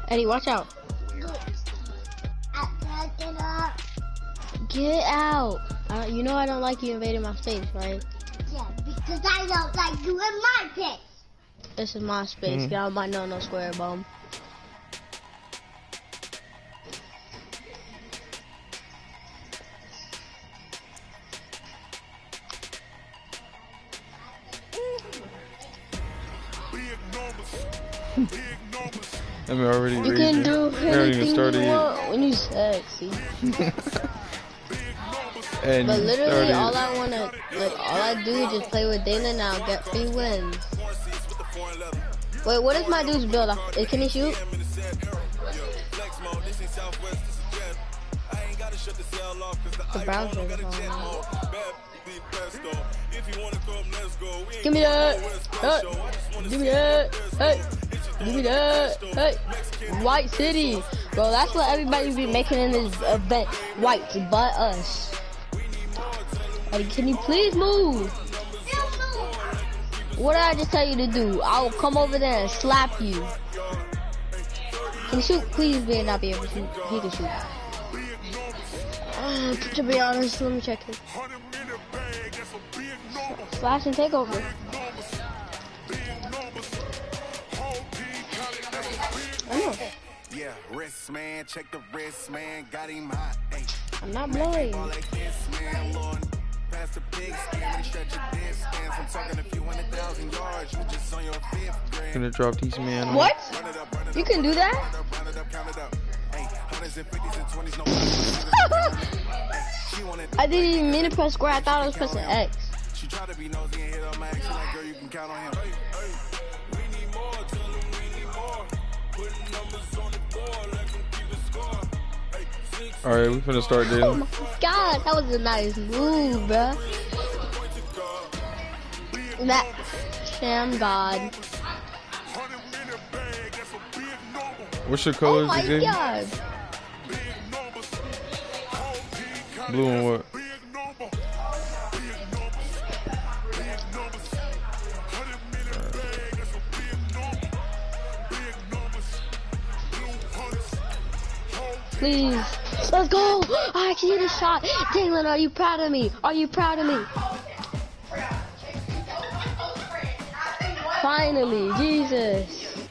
Eddie, watch out. Get out. You know I don't like you invading my space, right? Yeah, because I don't like you in my space. This is my space. Get out of my no square, bum. I'm already You can do anything you want when you sexy. And but literally, all I wanna, like, all I do is just play with Dana now, get free wins. Wait, what is my dude's build? Can he shoot? The browser is on. Give me that! Hey. Give me that! Hey! Give me that! Hey! White City! Bro, that's what everybody be making in this event. White, but us. Hey, can you please move? What did I just tell you to do? I will come over there and slap you. Can you shoot? Please be not be able to shoot. He can shoot. To be honest, let me check it. Slash and take over. I know. Yeah, wrist man, check the wrist man, got him hot. I'm not blowing. Past the pig skin and stretch your distance. I'm talking a few 100,000 yards. You just on your fifth grade. Gonna drop these man. What? You can do that? I didn't even mean to press square. I thought I was pressing X. She tried to be nosy and hit on my action like, girl, you can count on him. We need more, tell them we need more. Putting numbers on the board, let them keep the score. Alright, we finna start, dude. Oh my god, that was a nice move, bruh. That Sham God. What's your colors Oh my again? god. Blue and what? Please. Let's go. I can hit a shot. Jalen, are you proud of me? Are you proud of me? Finally, Jesus.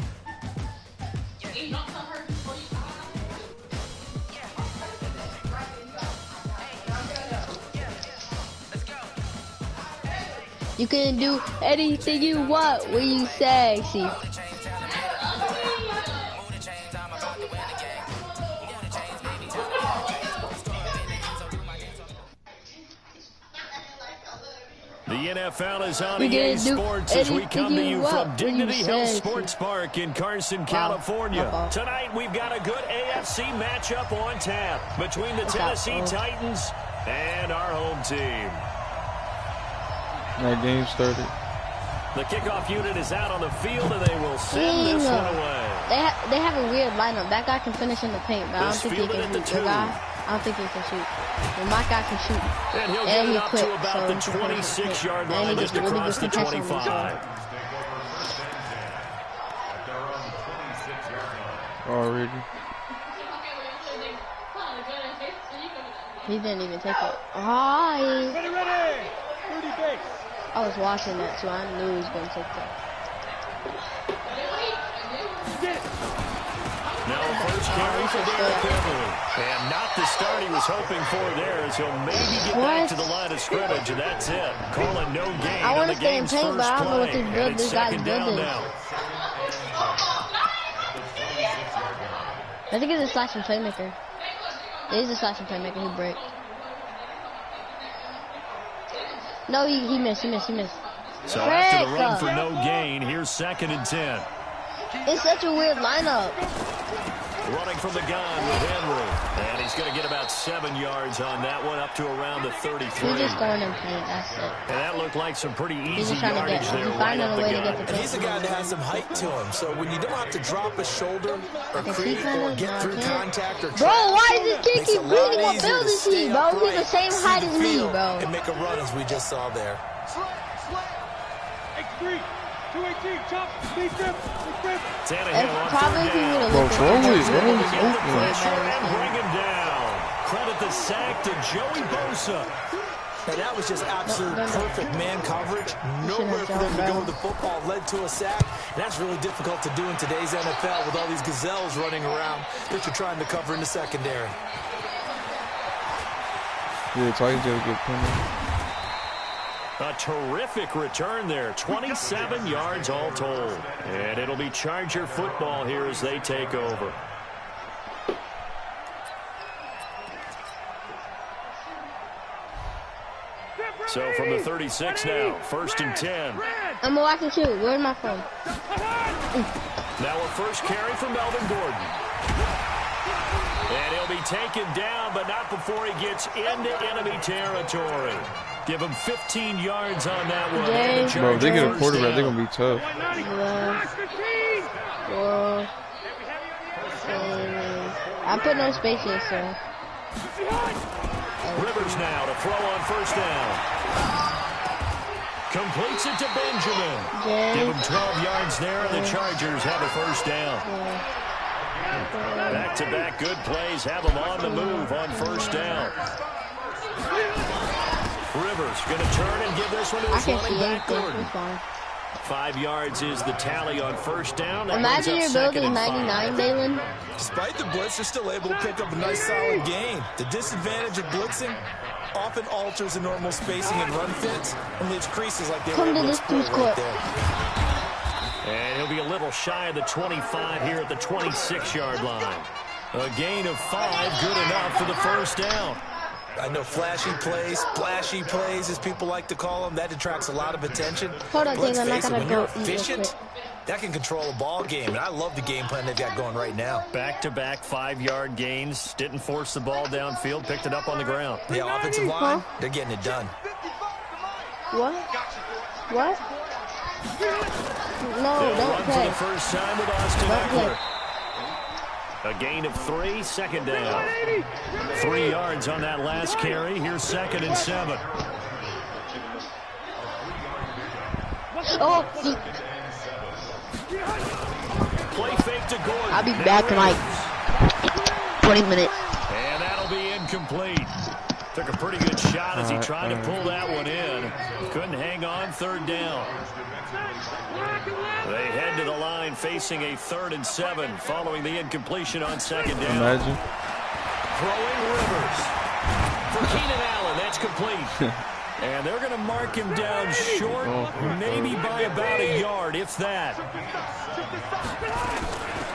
You can do anything you want when you sexy. The NFL is on EA Sports as we come to you from Dignity Health Sports Park in Carson, California. Tonight we've got a good AFC matchup on tap between the Tennessee Titans and our home team. That game started. The kickoff unit is out on the field and they will send this one away. They have a weird lineup. That guy can finish in the paint, but I don't think he can shoot. I don't think he can shoot. Well, my guy can shoot. And he'll get it up to about the 26-yard line, just across the 25. Already. He didn't even take it. Hi. I was watching that, so I knew he was going to take that. Now first carry for Derrick Henry. And not the start he was hoping for there, as he'll maybe get back to the line of scrimmage, and that's it. Calling no gain on the game's first play. I don't know what this guy's building. I think it's a slashing playmaker. It is a slashing playmaker. He break. No, he missed. So after the run for no gain, here's 2nd and 10. It's such a weird lineup. Running from the gun with Henry. And he's going to get about 7 yards on that one, up to around the 33. He's just going in paint, that's it. And that looked like some pretty easy yardage there. Right up the gun. He's a guy that has some height to him, so when you don't have to drop a shoulder or create or get through contact or bro, why is this kid keep breathing? What build is he, bro? He's the same height as me, bro. And make a run as we just saw there. Probably if you would have Bro, looked throw at it. that, Bro, you it's would've open. been And better. bring him down. Credit the sack to Joey Bosa. And that was just absolute perfect man coverage. Nowhere for them to go with the football. Led to a sack. And that's really difficult to do in today's NFL with all these gazelles running around that you're trying to cover in the secondary. Yeah, Titans got a good penalty. A terrific return there. 27 yards all told. And it'll be Charger football here as they take over. So from the 36 now, 1st and 10. I'm gonna watch it too. Where's my phone? Now a first carry for Melvin Gordon. And he'll be taken down, but not before he gets into enemy territory. Give him 15 yards on that one. And the Bro, if they get a Chargers quarterback, they're down. going to be tough. I put no spaces, so. Rivers now to throw on 1st down. Completes it to Benjamin. Give him 12 yards there, and the Chargers have a 1st down. Back-to-back good plays have them on the move on 1st down. Rivers going to turn and give this one to his running back, Gordon. 5 yards is the tally on 1st down. That Imagine brings you're up 2nd building and 99, Dalen. Despite the blitz, they're still able to pick up a nice solid gain. The disadvantage of blitzing often alters the normal spacing and run fits and leaves creases like they were able to exploit right there. And he'll be a little shy of the 25 here at the 26-yard line. A gain of 5, good enough for the 1st down. I know flashy plays, as people like to call them, that attracts a lot of attention. Hold on, But let's I'm not face it, gonna when go you're eat real efficient, quick. that can control a ball game, and I love the game plan they've got going right now. Back-to-back 5-yard gains. Didn't force the ball downfield. Picked it up on the ground. Yeah, offensive line, they're getting it done. What? What? No, They'll don't run for play. the first time with Austin Don't play. Eckler. A gain of 3, 2nd down. 3 yards on that last carry. Here's 2nd and 7. Oh, Play fake to Gordon. I'll be Now back in like Rivers. 20 minutes. And that'll be incomplete. Took a pretty good shot as he tried to pull that one in. Couldn't hang on 3rd down. They head to the line facing a 3rd and 7 following the incompletion on 2nd down. Imagine. Throwing Rivers. For Keenan Allen, that's complete. And they're going to mark him down short, maybe by about a yard, if that.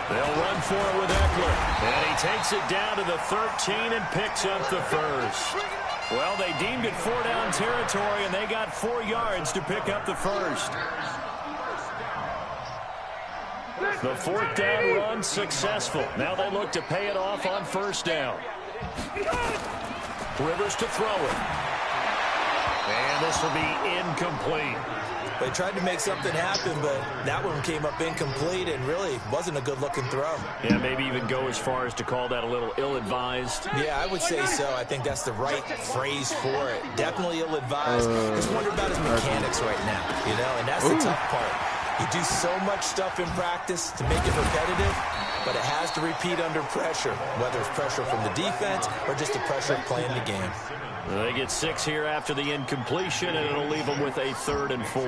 They'll run for it with Eckler. And he takes it down to the 13 and picks up the 1st. Well, they deemed it 4-down territory, and they got 4 yards to pick up the 1st. The 4th down run successful. Now they look to pay it off on 1st down. Rivers to throw it. And this will be incomplete. They tried to make something happen, but that one came up incomplete and really wasn't a good-looking throw. Yeah, maybe even go as far as to call that a little ill-advised. Yeah, I would say so. I think that's the right phrase for it. Definitely ill-advised. Just wonder about his mechanics right now, you know, and that's the tough part. You do so much stuff in practice to make it repetitive, but it has to repeat under pressure, whether it's pressure from the defense or just the pressure of playing the game. They get 6 here after the incompletion, and it'll leave them with a 3rd and 4.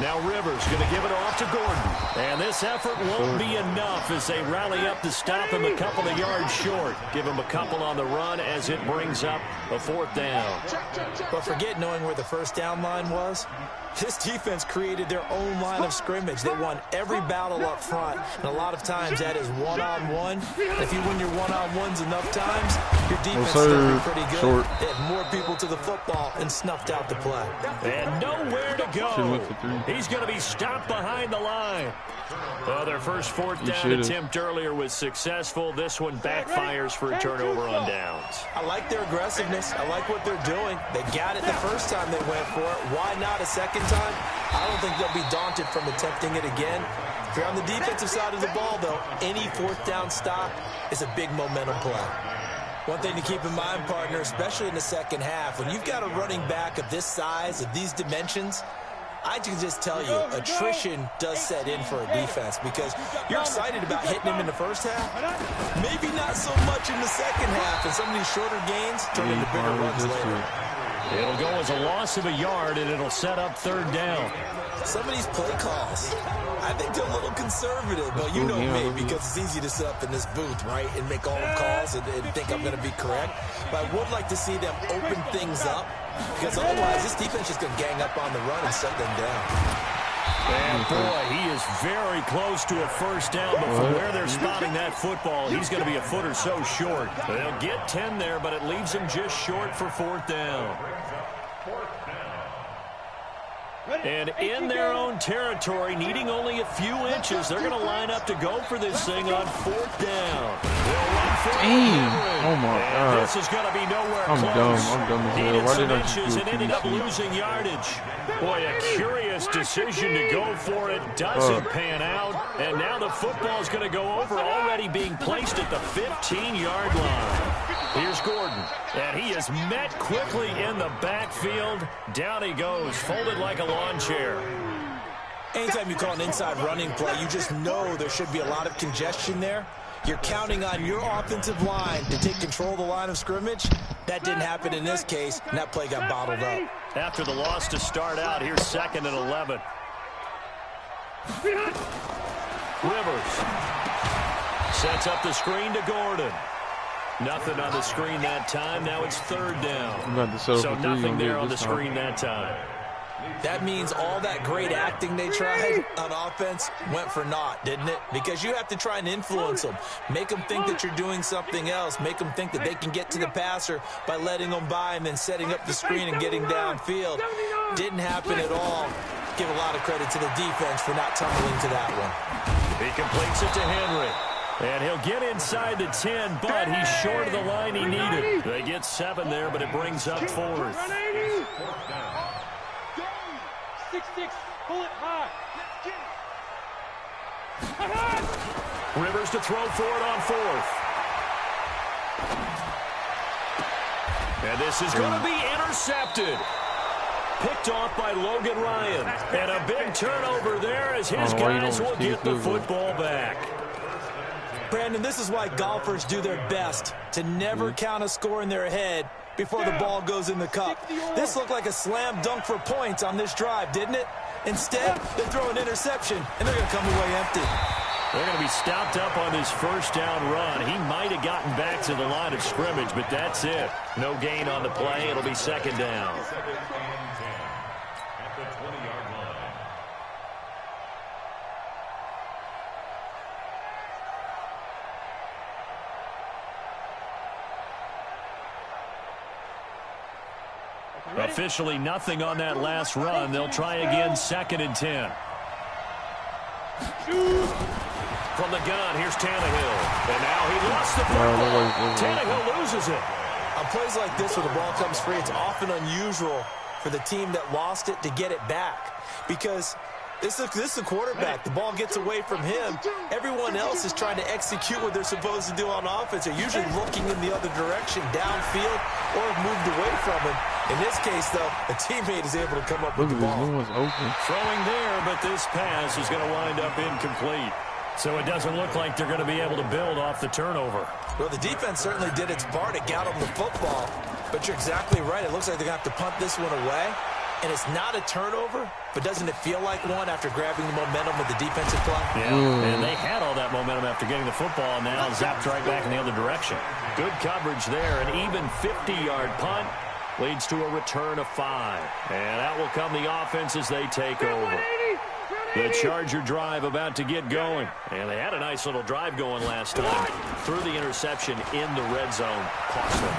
Now Rivers going to give it off to Gordon. And this effort won't be enough as they rally up to stop him a couple of yards short. Give him a couple on the run as it brings up a 4th down. But forget knowing where the 1st down line was. This defense created their own line of scrimmage. They won every battle up front, and a lot of times that is one-on-one. If you win your one-on-ones enough times, your defense is going to be pretty good. Short. They had more people to the football and snuffed out the play. And nowhere to go. He's going to be stopped behind the line. Well, their first 4th down attempt earlier was successful. This one backfires for a turnover on downs. I like their aggressiveness. I like what they're doing. They got it the first time they went for it. Why not a second time? I don't think they'll be daunted from attempting it again. If you're on the defensive side of the ball, though, any fourth down stop is a big momentum play. One thing to keep in mind, partner, especially in the second half, when you've got a running back of this size, of these dimensions, I can just tell you, attrition does set in for a defense because you're excited about hitting him in the first half. Maybe not so much in the second half, and some of these shorter gains turn into bigger runs later. It'll go as a loss of a yard, and it'll set up third down. Some of these play calls, I think they're a little conservative, but you know me, because it's easy to sit up in this booth, right, and make all the calls and think I'm going to be correct. But I would like to see them open things up, because otherwise this defense is going to gang up on the run and shut them down. And boy, he is very close to a first down, but from where they're spotting that football, he's going to be a foot or so short. They'll get 10 there, but it leaves him just short for fourth down. And in their own territory, needing only a few inches, they're going to line up to go for this thing on fourth down. Oh my God. This is going to be nowhere I'm close. dumb as hell. Needed Why some did I just inches do and a ended up PDC? losing yardage. Boy, a curious decision to go for it. Doesn't pan out. And now the football is going to go over, already being placed at the 15-yard line. Here's Gordon, and he is met quickly in the backfield. Down he goes, folded like a lawn chair. Anytime you call an inside running play, you just know there should be a lot of congestion there. You're counting on your offensive line to take control of the line of scrimmage. That didn't happen in this case, and that play got bottled up. After the loss to start out, here's 2nd and 11. Rivers sets up the screen to Gordon. Nothing on the screen that time. Now it's third down. So nothing there on the screen that time. That means all that great acting they tried on offense went for naught, didn't it? Because you have to try and influence them. Make them think that you're doing something else. Make them think that they can get to the passer by letting them by and then setting up the screen and getting downfield. Didn't happen at all. Give a lot of credit to the defense for not tumbling to that one. He completes it to Henry. And he'll get inside the 10, but he's short of the line he needed. They get 7 there, but it brings up 4th. 6-6, pull it high. Rivers to throw for it on 4th. And this is going to be intercepted. Picked off by Logan Ryan. And a big turnover there as his guys will get the football back. Brandon, this is why golfers do their best to never count a score in their head before the ball goes in the cup. This looked like a slam dunk for points on this drive, didn't it? Instead, they throw an interception, and they're going to come away empty. They're going to be stopped up on this first down run. He might have gotten back to the line of scrimmage, but that's it. No gain on the play. It'll be 2nd down. Officially nothing on that last run. They'll try again, 2nd and 10. From the gun, here's Tannehill. And now he lost the football. Tannehill loses it. On plays like this where the ball comes free, it's often unusual for the team that lost it to get it back. Because this is a quarterback. The ball gets away from him. Everyone else is trying to execute what they're supposed to do on offense. They're usually looking in the other direction, downfield, or have moved away from him. In this case, though, a teammate is able to come up with the ball. Throwing there, but this pass is going to wind up incomplete. So it doesn't look like they're going to be able to build off the turnover. Well, the defense certainly did its part to get them the football. But you're exactly right. It looks like they're going to have to punt this one away. And it's not a turnover, but doesn't it feel like one after grabbing the momentum with the defensive play? Yeah, and they had all that momentum after getting the football, and now zapped right back in the other direction. Good coverage there. An even 50-yard punt leads to a return of 5. And that will come the offense as they take over. The Charger drive about to get going. And they had a nice little drive going last time. Threw the interception in the red zone. Cost them.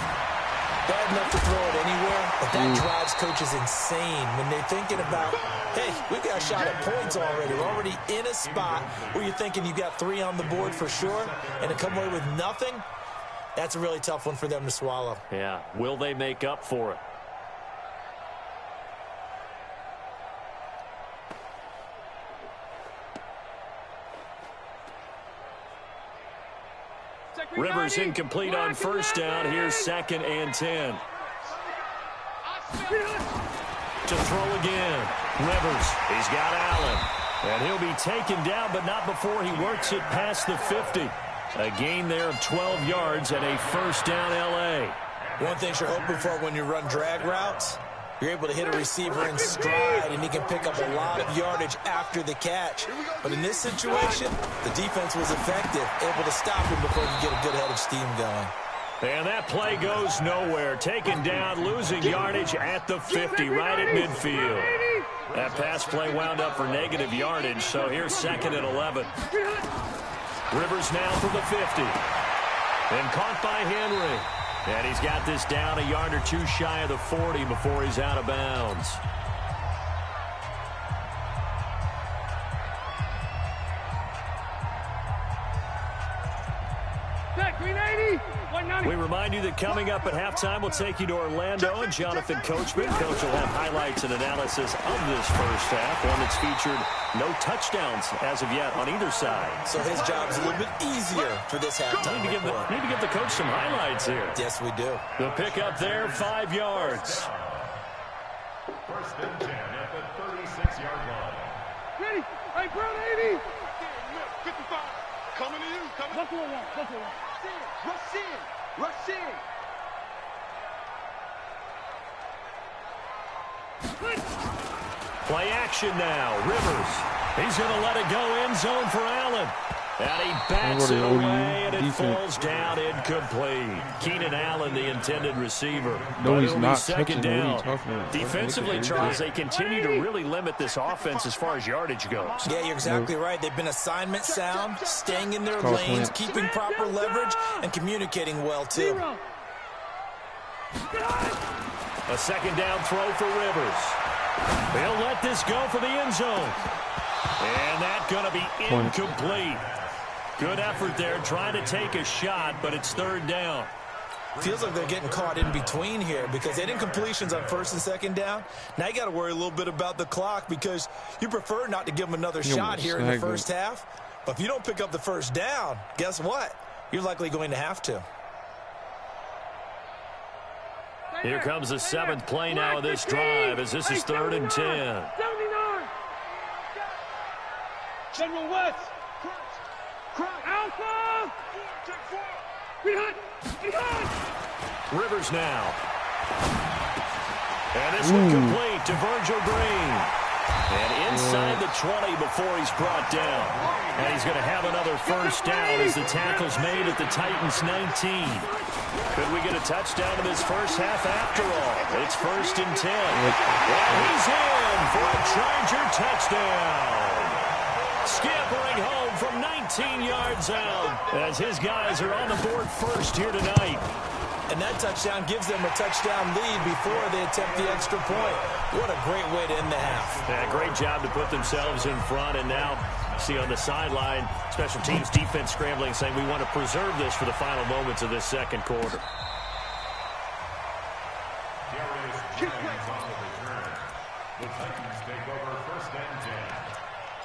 Bad enough to throw it anywhere, but that drives coaches insane when they're thinking about, hey, we've got a shot at points already. We're already in a spot where you're thinking you got 3 on the board for sure, and to come away with nothing, that's a really tough one for them to swallow. Yeah, will they make up for it? Rivers incomplete on first down. Here's 2nd and 10. To throw again. Rivers, he's got Allen. And he'll be taken down, but not before he works it past the 50. A gain there of 12 yards and a first down L.A. One thing you're hoping for when you run drag routes, you're able to hit a receiver in stride, and he can pick up a lot of yardage after the catch. But in this situation, the defense was effective, able to stop him before he could get a good head of steam going. And that play goes nowhere. Taken down, losing yardage at the 50, right at midfield. That pass play wound up for negative yardage, so here's 2nd and 11. Rivers now from the 50. And caught by Henry. And he's got this down a yard or two shy of the 40 before he's out of bounds. We remind you that coming up at halftime, we'll take you to Orlando and Jonathan Coachman. Coach will have highlights and analysis of this first half, one that's featured no touchdowns as of yet on either side. So his job's a little bit easier for this halftime. Need to give the coach some highlights here. Yes, we do. The pickup there, 5 yards. First and 10 at the 36-yard line. Ready? Hey, Brown 80. 55. Coming to you. Coming. Rush in. Rush in. Rush in. Play action now. Rivers. He's going to let it go end zone for Allen. And he backs it away, and it falls down incomplete. Keenan Allen, the intended receiver. No, he's not second touching. down. What are you talking about? Defensively, Charles, they continue to really limit this offense as far as yardage goes. Yeah, you're exactly right. They've been assignment sound, staying in their lanes, keeping proper leverage, and communicating well, too. A second down throw for Rivers. They'll let this go for the end zone. And that's going to be incomplete. Good effort there, trying to take a shot, but it's 3rd down. Feels like they're getting caught in between here because they did incompletions on 1st and 2nd down. Now you got to worry a little bit about the clock because you prefer not to give them another shot here in the first half. But if you don't pick up the first down, guess what? You're likely going to have to. Here comes the 7th play now of this drive as this is 3rd and 10. 79. General West. Alpha. Behind. Rivers now. And this one complete to Virgil Green. And inside the 20 before he's brought down. And he's going to have another first down as the tackle's made at the Titans 19. Could we get a touchdown in this first half after all? It's 1st and 10. And he's in for a Charger touchdown. Scampering home from 19 yards out as his guys are on the board first here tonight. And that touchdown gives them a touchdown lead before they attempt the extra point. What a great way to end the half. Yeah, great job to put themselves in front. And now, see on the sideline, special teams defense scrambling, saying we want to preserve this for the final moments of this second quarter. The Titans take over 1st and 10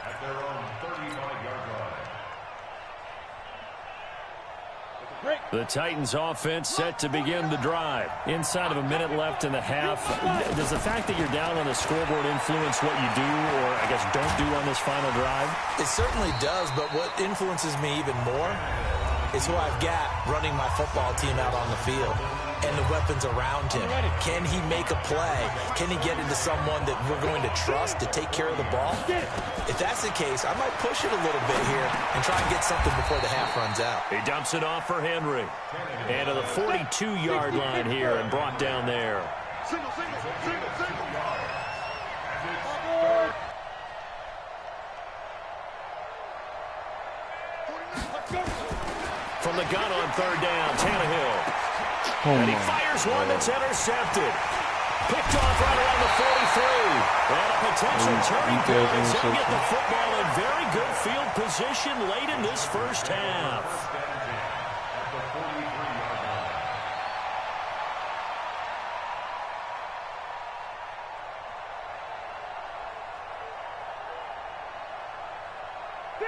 at their own 35-yard line. The Titans offense set to begin the drive. Inside of a minute left in the half. Does the fact that you're down on the scoreboard influence what you do or, I guess, don't do on this final drive? It certainly does, but what influences me even more is who I've got running my football team out on the field and the weapons around him. Can he make a play? Can he get into someone that we're going to trust to take care of the ball? If that's the case, I might push it a little bit here and try and get something before the half runs out. He dumps it off for Henry. And to the 42-yard line here and brought down there. From the gun on 3rd down, Tannehill. And he fires one that's intercepted. Picked off right around the 43. And a potential turning point as he'll get the football in very good field position late in this first half.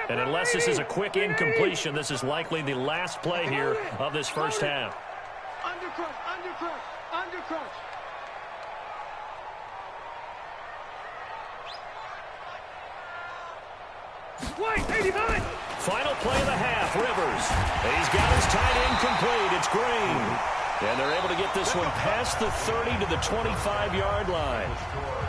And unless this is a quick incompletion, this is likely the last play here of this first half. Undercrush, undercrush, undercrush. Wait, 89. Final play of the half, Rivers. He's got his tight end complete. It's Green. And they're able to get this one past the 30 to the 25-yard line.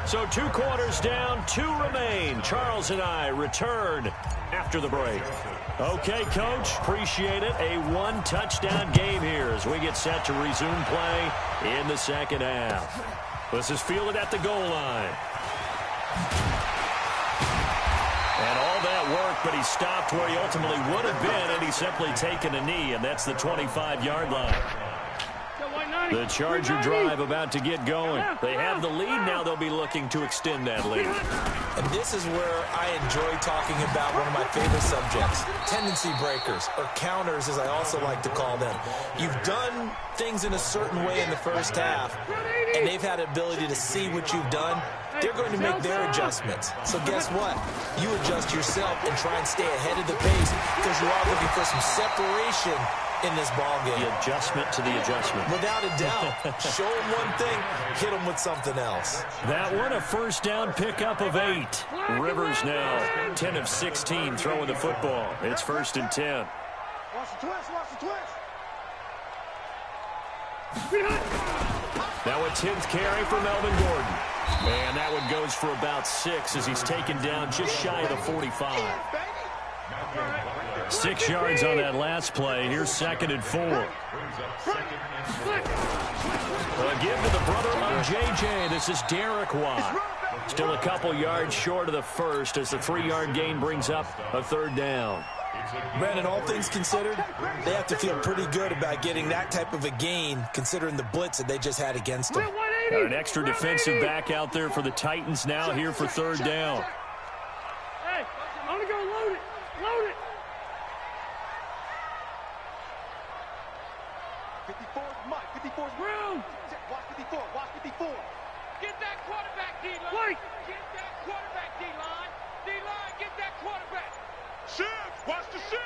So 2 quarters down, 2 remain. Charles and I return after the break. Okay, Coach, appreciate it. A 1-touchdown game here as we get set to resume play in the second half. This is fielded at the goal line. And all that work, but he stopped where he ultimately would have been, and he's simply taken a knee, and that's the 25-yard line. The Charger drive about to get going. They have the lead. Now they'll be looking to extend that lead. And this is where I enjoy talking about one of my favorite subjects, tendency breakers, or counters as I also like to call them. You've done things in a certain way in the first half, and they've had the ability to see what you've done. They're going to make their adjustments. So guess what? You adjust yourself and try and stay ahead of the pace because you are looking for some separation in this ball game. The adjustment to the adjustment. Without a doubt. Show them one thing, hit them with something else. That one, a first down pickup of 8. Rivers now 10 of 16 throwing the football. It's 1st and 10. Watch the twist, watch the twist. Now a 10th carry for Melvin Gordon. And that one goes for about 6 as he's taken down just shy of the 45. 6 yards on that last play. Here's 2nd and 4. A give to the brother of J.J. This is Derek Watt. Still a couple yards short of the first as the 3-yard gain brings up a 3rd down. Brandon, all things considered, they have to feel pretty good about getting that type of a gain considering the blitz that they just had against them. Got an extra defensive back out there for the Titans now here for 3rd down. Hey, I'm going to go load it. Load it. 54 Mike. 54 room. Watch 54. Watch 54. Get that quarterback, D-line. Wait. Get that quarterback, D-line. D-line, get that quarterback. Shift. Watch the shift.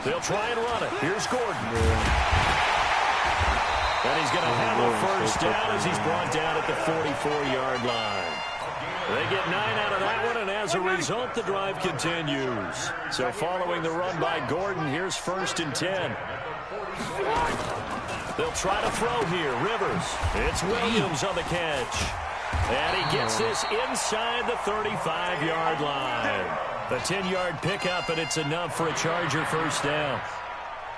They'll try and run it. Here's Gordon. And he's going to have a first down as he's brought down at the 44-yard line. They get 9 out of that one, and as a result, the drive continues. So following the run by Gordon, here's 1st and 10. They'll try to throw here. Rivers. It's Williams on the catch. And he gets this inside the 35-yard line. A 10-yard pickup, and it's enough for a Charger first down.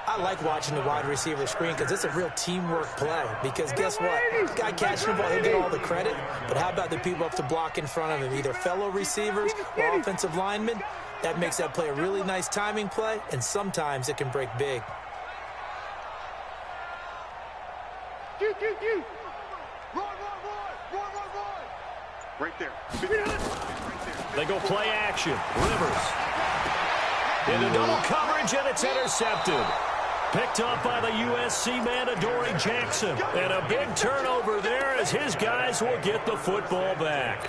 I like watching the wide receiver screen because it's a real teamwork play. Because guess what? The guy catching the ball, he'll get all the credit. But how about the people up to block in front of him? Either fellow receivers or offensive linemen. That makes that play a really nice timing play, and sometimes it can break big. Right there. They go play action. Rivers. Into double coverage, and it's intercepted. Picked up by the USC man, Adoree Jackson. And a big turnover there as his guys will get the football back.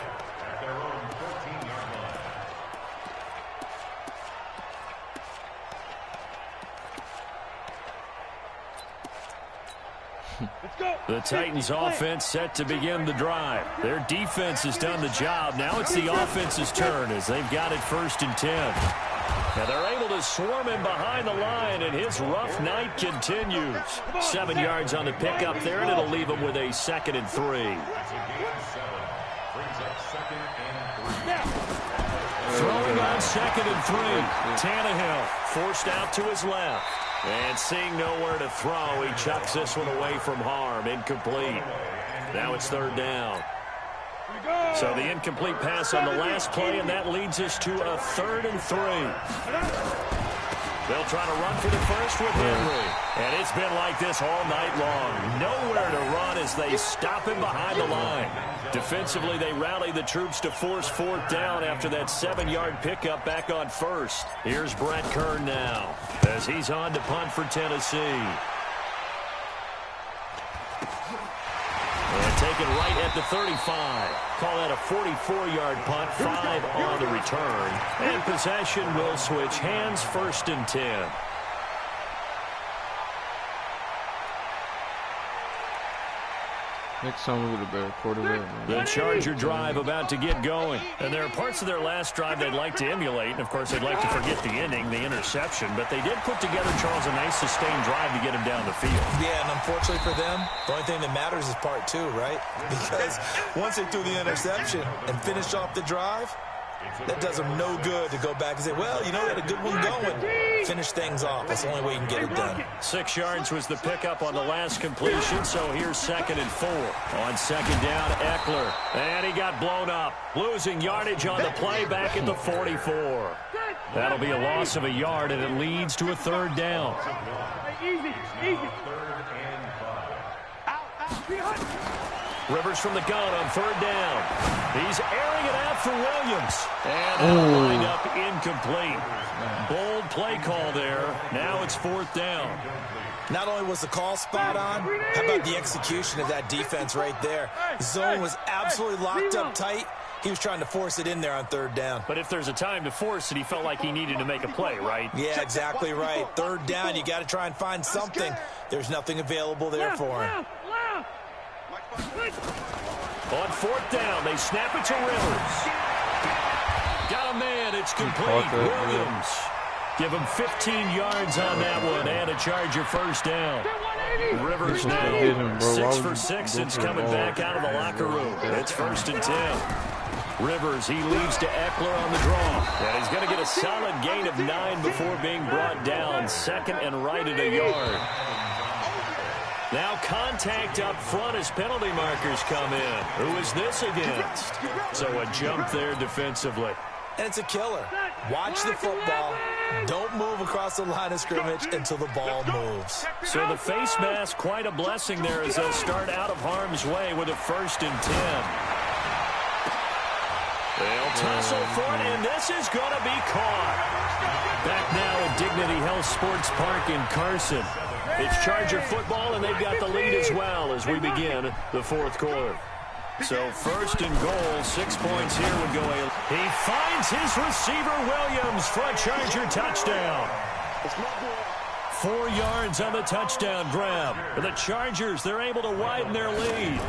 The Titans offense set to begin the drive. Their defense has done the job. Now it's the offense's turn as they've got it 1st and 10. And they're able to swarm him behind the line, and his rough night continues. 7 yards on the pickup there, and it'll leave him with a 2nd and 3. Throwing on 2nd and 3. Tannehill forced out to his left. And seeing nowhere to throw, he chucks this one away from harm. Incomplete. Now it's 3rd down. So the incomplete pass on the last play, and that leads us to a 3rd and 3. They'll try to run for the first with Henry. And it's been like this all night long. Nowhere to run as they stop him behind the line. Defensively, they rally the troops to force 4th down after that 7-yard pickup back on 1st. Here's Brett Kern now as he's on to punt for Tennessee. And taken right at the 35. Call that a 44-yard punt, 5 on the return. And possession will switch hands, 1st and 10. Next time we'll get a better quarterback. The Charger drive about to get going. And there are parts of their last drive they'd like to emulate. And, of course, they'd like to forget the ending, the interception. But they did put together, Charles, a nice sustained drive to get him down the field. Yeah, and unfortunately for them, the only thing that matters is part 2, right? Because once they threw the interception and finished off the drive, that does them no good to go back and say, well, you know, we had a good one going. Finish things off. That's the only way you can get it done. 6 yards was the pickup on the last completion, so here's 2nd and 4. On 2nd down, Eckler. And he got blown up. Losing yardage on the play back at the 44. That'll be a loss of a yard, and it leads to a 3rd down. Easy. Rivers from the gun on 3rd down. He's airing it out for Williams. And that'll wind up incomplete. Bold play call there. Now it's 4th down. Not only was the call spot on, how about the execution of that defense right there? The zone was absolutely locked up tight. He was trying to force it in there on 3rd down. But if there's a time to force it, he felt like he needed to make a play, right? Yeah, exactly right. 3rd down, you got to try and find something. There's nothing available there for him. On 4th down, they snap it to Rivers. Got a man, it's complete. Williams. Give him 15 yards on that one and a Charger 1st down. Rivers now 6 for 6 since coming back out of the locker room. It's 1st and 10. Rivers, he leads to Eckler on the draw. And he's going to get a solid gain of 9 before being brought down. 2nd and right at a yard. Now contact up front as penalty markers come in. Who is this against? So a jump there defensively. And it's a killer. Watch the football. Don't move across the line of scrimmage until the ball moves. So the face mask, quite a blessing there as they'll start out of harm's way with a 1st and 10. They'll tussle for it, and this is going to be caught. Back now at Dignity Health Sports Park in Carson. It's Charger football, and they've got the lead as well as we begin the 4th quarter. So 1st and goal, 6 points here would go. He finds his receiver, Williams, for a Charger touchdown. 4 yards on the touchdown grab. The Chargers, they're able to widen their lead.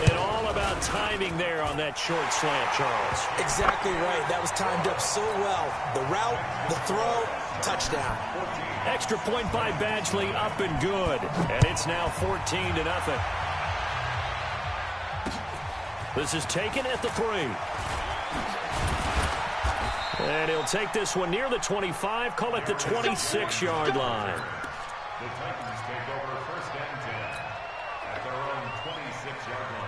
And all about timing there on that short slant, Charles. Exactly right. That was timed up so well. The route, the throw, touchdown. Extra point by Badgley, up and good. And it's now 14-0. This is taken at the 3. And he'll take this one near the 25, call it the 26-yard line. The Titans take over 1st and 10 at their own 26-yard line.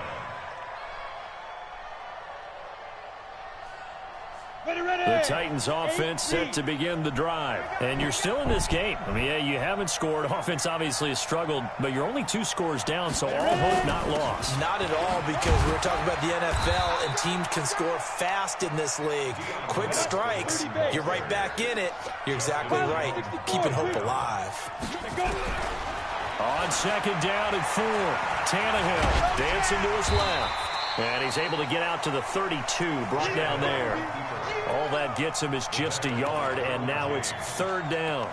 The Titans offense set to begin the drive. And you're still in this game. I mean, yeah, you haven't scored. Offense obviously has struggled, but you're only 2 scores down, so all hope not lost. Not at all, because we're talking about the NFL, and teams can score fast in this league. Quick strikes, you're right back in it. You're exactly right. Keeping hope alive. On 2nd down and 4, Tannehill dancing to his left. And he's able to get out to the 32, brought down there. All that gets him is just a yard, and now it's 3rd down.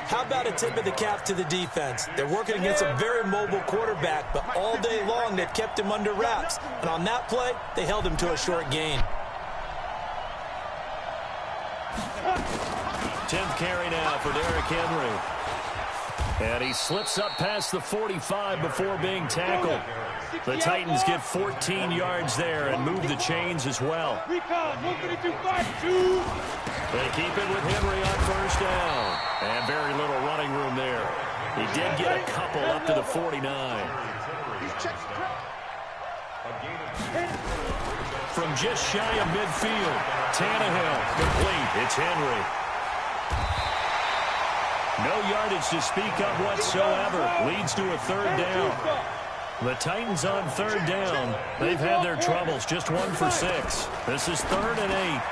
How about a tip of the cap to the defense? They're working against a very mobile quarterback, but all day long they've kept him under wraps. And on that play, they held him to a short gain. 10th carry now for Derrick Henry. And he slips up past the 45 before being tackled. The Titans get 14 yards there and move the chains as well. They keep it with Henry on 1st down. And very little running room there. He did get a couple up to the 49. From just shy of midfield, Tannehill complete. It's Henry. No yardage to speak of whatsoever. Leads to a 3rd down. The Titans on 3rd down. They've had their troubles. Just 1 for 6. This is 3rd and 8.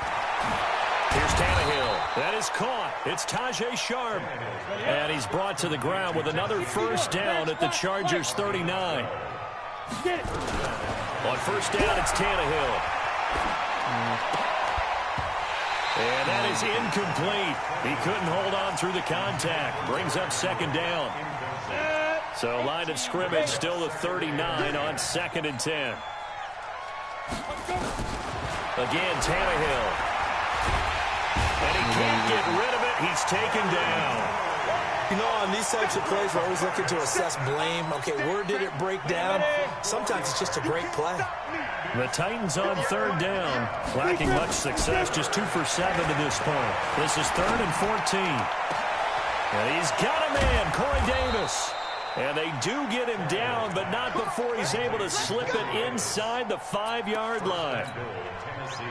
Here's Tannehill. That is caught. It's Tajay Sharp. And he's brought to the ground with another 1st down at the Chargers 39. On first down, it's Tannehill. And that is incomplete. He couldn't hold on through the contact. Brings up second down. So line of scrimmage still the 39 on 2nd and 10. Again, Tannehill. And he can't get rid of it. He's taken down. You know, on these types of plays, we're always looking to assess blame. Okay, where did it break down? Sometimes it's just a great play. The Titans on 3rd down, lacking much success, just 2 for 7 to this point. This is 3rd and 14. And he's got a man, Corey Davis. And they do get him down, but not before he's able to slip it inside the 5-yard line.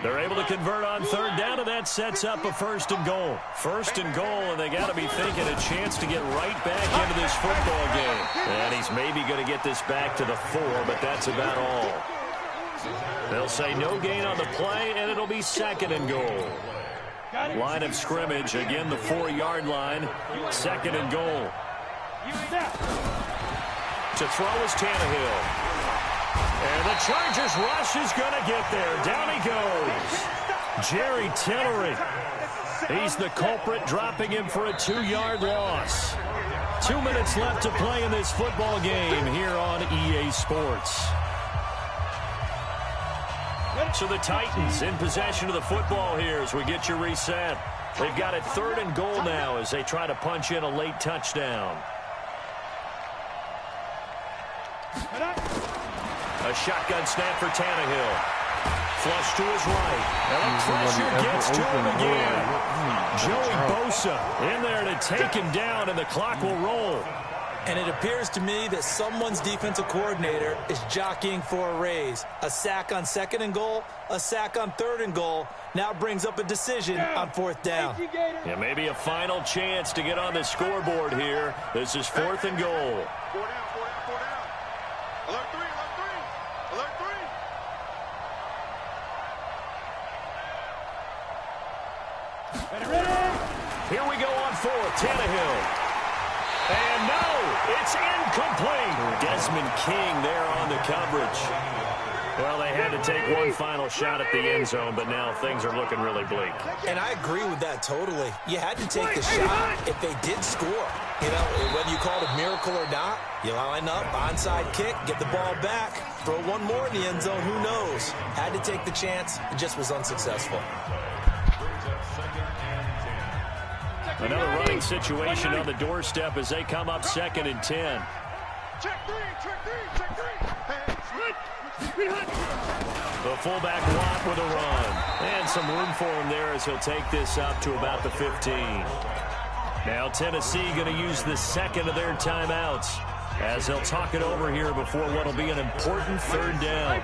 They're able to convert on 3rd down, and that sets up a 1st and goal. 1st and goal, and they got to be thinking a chance to get right back into this football game. And he's maybe going to get this back to the 4, but that's about all. They'll say no gain on the play, and it'll be 2nd and goal. Line of scrimmage, again the 4-yard line, 2nd and goal. To throw is Tannehill. And the Chargers rush is going to get there. Down he goes. Jerry Tillery. He's the culprit, dropping him for a 2-yard loss. 2 minutes left to play in this football game here on EA Sports. So the Titans in possession of the football here as we get you reset. They've got it 3rd and goal now as they try to punch in a late touchdown. A shotgun snap for Tannehill. Flush to his right. And the pressure gets to him again. Joey Bosa in there to take him down, and the clock will roll. And it appears to me that someone's defensive coordinator is jockeying for a raise. A sack on 2nd and goal, a sack on 3rd and goal. Now brings up a decision on 4th down. Yeah, maybe a final chance to get on the scoreboard here. This is 4th and goal. 4 down, 4 down, 4 down. Alert 3, alert 3, alert 3. Here we go on 4th. Tannehill. And no, it's incomplete. Desmond King there on the coverage. Well, they had to take one final shot at the end zone, but now things are looking really bleak. And I agree with that totally. You had to take the shot if they did score. You know, whether you call it a miracle or not, you line up, onside kick, get the ball back, throw one more in the end zone, who knows? Had to take the chance, it just was unsuccessful. Another running situation on the doorstep as they come up 2nd and 10. Check 3, check 3, check 3. The fullback Watt with a run. And some room for him there as he'll take this up to about the 15. Now Tennessee going to use the 2nd of their timeouts as they'll talk it over here before what will be an important 3rd down.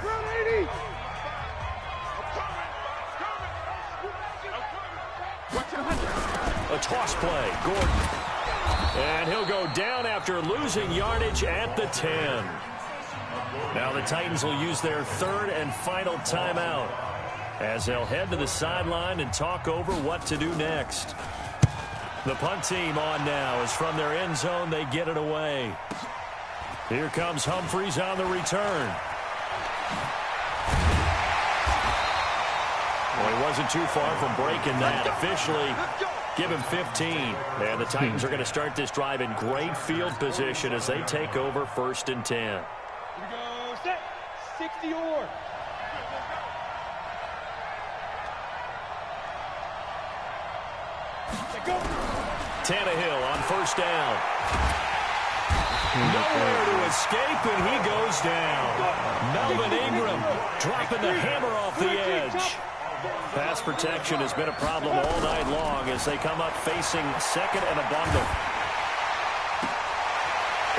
A toss play, Gordon. And he'll go down after losing yardage at the 10. Now the Titans will use their 3rd and final timeout as they'll head to the sideline and talk over what to do next. The punt team on now as from their end zone they get it away. Here comes Humphries on the return. Well, he wasn't too far from breaking that. Officially, give him 15. And the Titans are going to start this drive in great field position as they take over 1st and 10. Here we go, set, 60 or. Go. Tannehill on 1st down. Nowhere to escape, and he goes down. Melvin Ingram dropping the hammer off the edge. Pass protection has been a problem all night long as they come up facing 2nd and a bundle.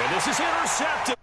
And this is intercepted.